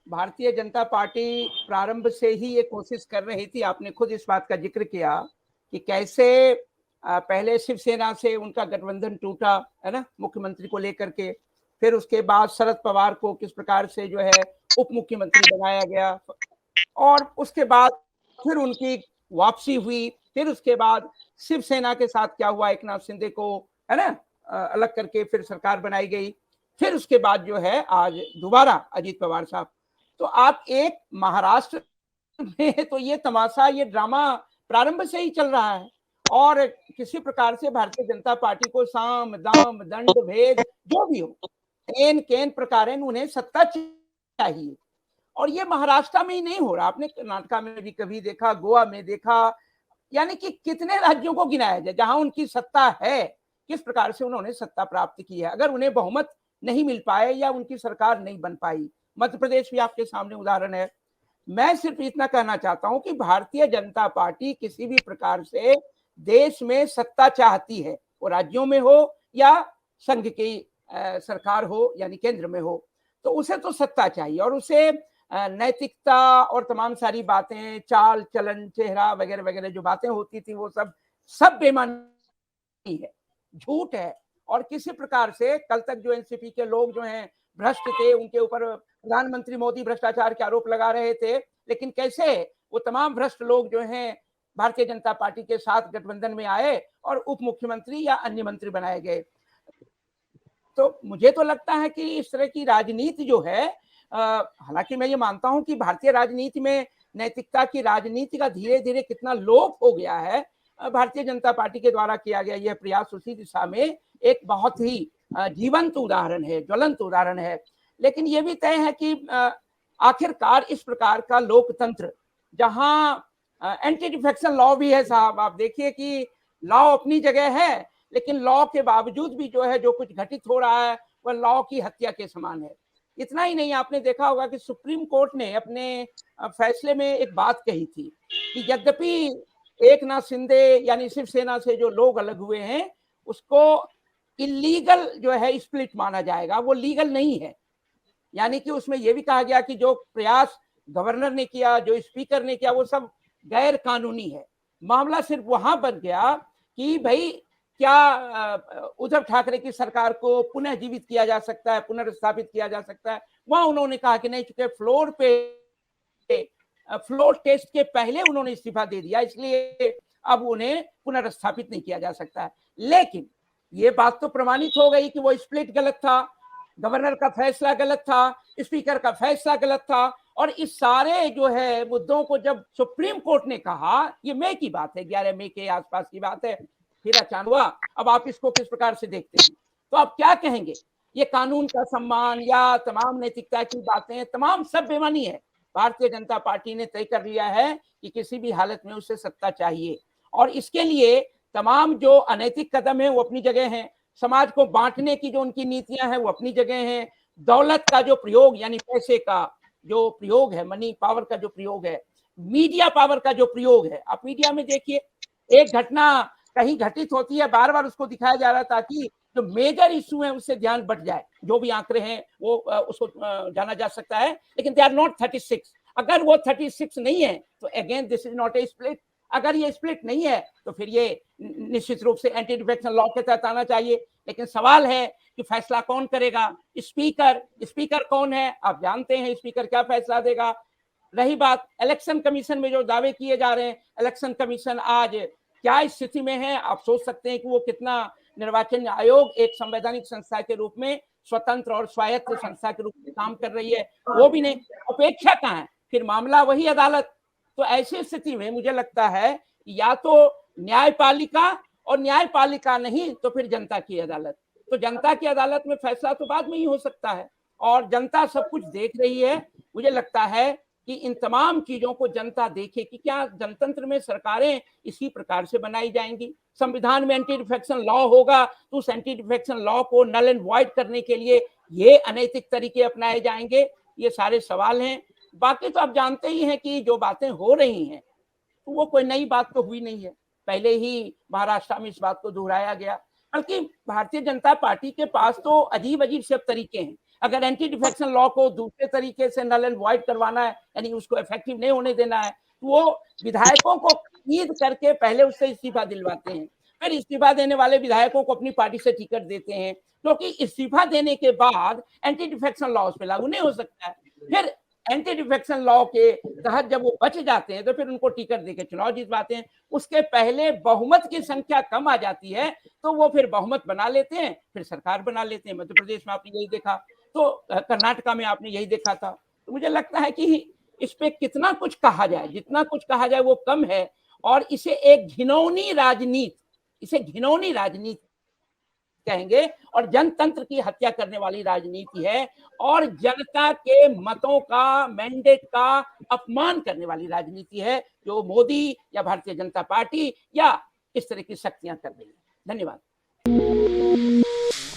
Bharatiya Janata party प्रारंभ से ही ये कोशिश कर रही थी, आपने खुद इस बात का जिक्र किया कि कैसे पहले शिवसेना से उनका गठबंधन टूटा, है ना, मुख्यमंत्री को लेकर के। फिर उसके बाद शरद पवार को किस प्रकार से जो है उप मुख्यमंत्री बनाया गया, और उसके बाद फिर उनकी वापसी हुई। फिर उसके बाद शिवसेना के साथ क्या हुआ, एक नाथ शिंदे को, है ना, अलग करके फिर सरकार बनाई गई। फिर उसके बाद जो है आज दोबारा अजीत पवार साहब। तो आप एक महाराष्ट्र में तो ये तमाशा, ये ड्रामा प्रारंभ से ही चल रहा है, और किसी प्रकार से भारतीय जनता पार्टी को साम दाम दंड भेद जो भी हो, केन केन प्रकार उन्हें सत्ता चाहिए। और ये महाराष्ट्र में ही नहीं हो रहा, आपने कर्नाटका में भी कभी देखा, गोवा में देखा, यानी कि कितने राज्यों को गिनाया जाए जहां उनकी सत्ता है, किस प्रकार से उन्होंने सत्ता प्राप्त की है। अगर उन्हें बहुमत नहीं मिल पाए या उनकी सरकार नहीं बन पाई, मध्य प्रदेश भी आपके सामने उदाहरण है। मैं सिर्फ इतना कहना चाहता हूं कि भारतीय जनता पार्टी किसी भी प्रकार से देश में सत्ता चाहती है, वो राज्यों में हो या संघ की सरकार हो, यानी केंद्र में हो, तो उसे तो सत्ता चाहिए, और उसे नैतिकता और तमाम सारी बातें, चाल चलन, चेहरा वगैरह वगैरह जो बातें होती थी, वो सब बेमानी है, झूठ है। और किसी प्रकार से कल तक जो एनसीपी के लोग जो हैं भ्रष्ट थे, उनके ऊपर प्रधानमंत्री मोदी भ्रष्टाचार के आरोप लगा रहे थे, लेकिन कैसे वो तमाम भ्रष्ट लोग जो हैं भारतीय जनता पार्टी के साथ गठबंधन में आए और उप मुख्यमंत्री या अन्य मंत्री बनाए गए। तो मुझे तो लगता है कि इस तरह की राजनीति जो है, हालांकि मैं ये मानता हूं कि भारतीय राजनीति में नैतिकता की राजनीति का धीरे धीरे कितना लोप हो गया है, भारतीय जनता पार्टी के द्वारा किया गया यह प्रयास उसी दिशा में एक बहुत ही जीवंत उदाहरण है, ज्वलंत उदाहरण है। लेकिन यह भी तय है कि आखिरकार इस प्रकार का लोकतंत्र, जहां एंटी डिफेक्शन लॉ भी है साहब, आप देखिए कि लॉ अपनी जगह है, लेकिन लॉ के बावजूद भी जो है जो कुछ घटित हो रहा है वह लॉ की हत्या के समान है। इतना ही नहीं, आपने देखा होगा कि सुप्रीम कोर्ट ने अपने फैसले में एक बात कही थी कि यद्यपि एक नाथ शिंदे यानी शिवसेना से जो लोग अलग हुए हैं उसको इलीगल जो है स्प्लिट माना जाएगा, वो लीगल नहीं है। यानी कि उसमें यह भी कहा गया कि जो प्रयास गवर्नर ने किया, जो स्पीकर ने किया, वो सब गैर कानूनी है। मामला सिर्फ वहां बन गया कि भाई क्या उद्धव ठाकरे की सरकार को पुनः जीवित किया जा सकता है, पुनर्स्थापित किया जा सकता है। वहां उन्होंने कहा कि नहीं, चूंकि फ्लोर टेस्ट के पहले उन्होंने इस्तीफा दे दिया, इसलिए अब उन्हें पुनर्स्थापित नहीं किया जा सकता है। लेकिन ये बात तो प्रमाणित हो गई कि वो स्प्लिट गलत था, गवर्नर का फैसला गलत था, स्पीकर का फैसला गलत था। और इस सारे जो है मुद्दों को जब सुप्रीम कोर्ट ने कहा, ये मई की बात है, 11 मई के आसपास की बात है, फिर अचानक हुआ। अब आप इसको किस प्रकार से देखते हैं? तो आप क्या कहेंगे? ये कानून का सम्मान या तमाम नैतिकता की बातें, तमाम सब बेमानी है। भारतीय जनता पार्टी ने तय कर लिया है कि किसी भी हालत में उसे सत्ता चाहिए, और इसके लिए तमाम जो अनैतिक कदम है वो अपनी जगह हैं, समाज को बांटने की जो उनकी नीतियां हैं वो अपनी जगह हैं, दौलत का जो प्रयोग यानी पैसे का जो प्रयोग है, मनी पावर का जो प्रयोग है, मीडिया पावर का जो प्रयोग है, आप मीडिया में देखिए, एक घटना कहीं घटित होती है, बार बार उसको दिखाया जा रहा है ताकि जो मेजर इशू है उससे ध्यान बढ़ जाए, जो भी आंकड़े हैं वो उसको जाना जा सकता है, लेकिन दे आर नॉट 36। अगर वो 36 नहीं है तो again this is not a split. अगर ये स्प्लिट नहीं है तो फिर ये निश्चित रूप से एंटी डिफेक्शन लॉ के तहत आना चाहिए। लेकिन सवाल है कि फैसला कौन करेगा? स्पीकर कौन है? आप जानते हैं स्पीकर क्या फैसला देगा। रही बात इलेक्शन कमीशन में जो दावे किए जा रहे हैं, इलेक्शन कमीशन आज क्या स्थिति में है? आप सोच सकते हैं कि वो कितना, निर्वाचन आयोग एक संवैधानिक संस्था के रूप में, स्वतंत्र और स्वायत्त संस्था के रूप में काम कर रही है, वो भी नहीं, अपेक्षा कहाँ है? फिर मामला वही अदालत। तो ऐसी स्थिति में मुझे लगता है या तो न्यायपालिका, और न्यायपालिका नहीं तो फिर जनता की अदालत। तो जनता की अदालत में फैसला तो बाद में ही हो सकता है, और जनता सब कुछ देख रही है। मुझे लगता है कि इन तमाम चीजों को जनता देखे कि क्या जनतंत्र में सरकारें इसी प्रकार से बनाई जाएंगी। संविधान में एंटी डिफेक्शन लॉ होगा तो उस एंटी डिफेक्शन लॉ को नल एंड वॉइड करने के लिए ये अनैतिक तरीके अपनाए जाएंगे? ये सारे सवाल हैं। बाकी तो आप जानते ही हैं कि जो बातें हो रही हैं तो वो कोई नई बात तो हुई नहीं है, पहले ही महाराष्ट्र में इस बात को दोहराया गया। बल्कि भारतीय जनता पार्टी के पास तो अजीब अजीब सब तरीके हैं। अगर एंटी डिफेक्शन लॉ को दूसरे तरीके से नल एंड वॉइड करवाना है, यानी उसको इफेक्टिव नहीं होने देना है, तो वो विधायकों को खरीद करके पहले उससे इस्तीफा दिलवाते हैं, फिर इस्तीफा देने वाले विधायकों को अपनी पार्टी से टिकट देते हैं, क्योंकि इस्तीफा देने के बाद एंटी डिफेक्शन लॉ उस पर लागू नहीं हो सकता है। फिर एंटी डिफेक्शन लॉ के तहत जब वो बच जाते हैं तो फिर उनको टिकट देकर चुनाव जितवाते हैं। उसके पहले बहुमत की संख्या कम आ जाती है तो वो फिर बहुमत बना लेते हैं, फिर सरकार बना लेते हैं। मध्य प्रदेश में आपने यही देखा, तो कर्नाटका में आपने यही देखा था। तो मुझे लगता है कि इस पे कितना कुछ कहा जाए, जितना कुछ कहा जाए वो कम है, और इसे एक घिनौनी राजनीति, इसे घिनौनी राजनीति कहेंगे, और जनतंत्र की हत्या करने वाली राजनीति है, और जनता के मतों का, मैंडेट का अपमान करने वाली राजनीति है, जो मोदी या भारतीय जनता पार्टी या इस तरह की शक्तियां कर रही है। धन्यवाद।